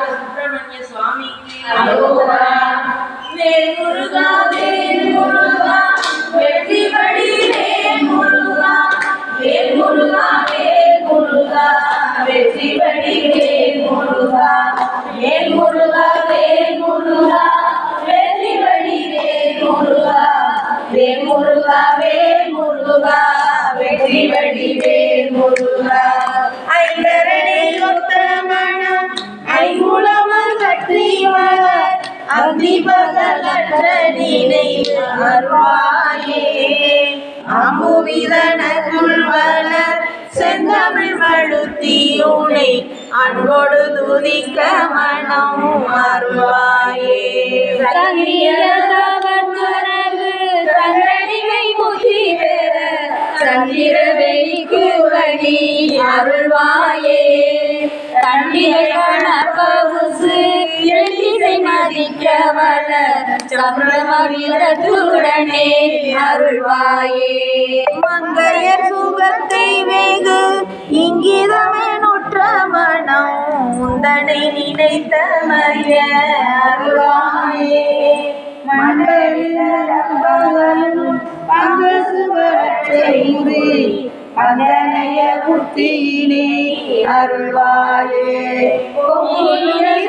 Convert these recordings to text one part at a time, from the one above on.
சுப்பிரமணிய சுவாமிக்கு வேல் முருகா வேல் முருகா வெற்றி வடி வேல் முருகா வேல் முருகா வேல் முருகா வெற்றி வடி வேல் முருகா வேல் முருகா வேல் முருகா வெற்றி வடி வேல் முருகா வேல் முருகா வேல் முருகா வெற்றி வடி வேல் முருகா ஐந்தரணி ஒத்த மனம் ஐங்குளமர் கற்றியவர் அந்திபகலற்ற நினைவு அருள்வாயே அம்புவிதனக்குள் வளர் செந்தமிழ் வழுத்தியுனை அன்போடு துதிக்க மனம் அருள்வாயே சந்திரடிமை புத்தி பெற சந்திர வெளிக்கு வழி அருள்வாயே தண்டிகை கணபவுசு எழிசை மதிக்க வள சம்பிரமவிரத்துடனே அருள்வாயே மங்கையர் சுகத்தை வெகு இங்கிதமே நுற்ற மனம் முந்தனை நினைத்த மைய அருள்வாயே மண்டலிலும் பங்கசுவற்றைந்து அந்தனைய புத்தியினை அருள்வாயே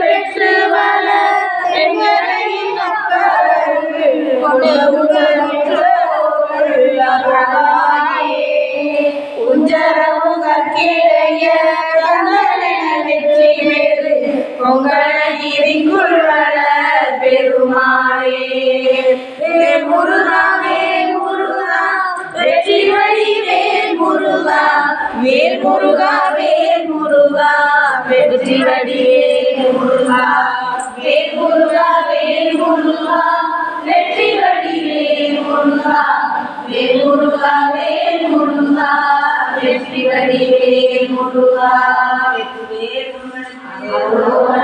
பெற்று வள எங்களையின் உஞ்சரமுகற்கிடைய வெற்றி வேறு உங்களிக்குள் வள பெருமாளே வேல் முருகா வேல் முருகா வெற்றி வழி வேல் முருகா வேல் முருகா வேல் முருகா வெற்றி வழி வேல் முருகா வேல் முருகா வேல் முருகா வெற்றி வழி வேல் முருகா வேல் முருகா வேல் முருகா வெற்றி வழி வேல் முருகா வெற்றி வேல் முருகா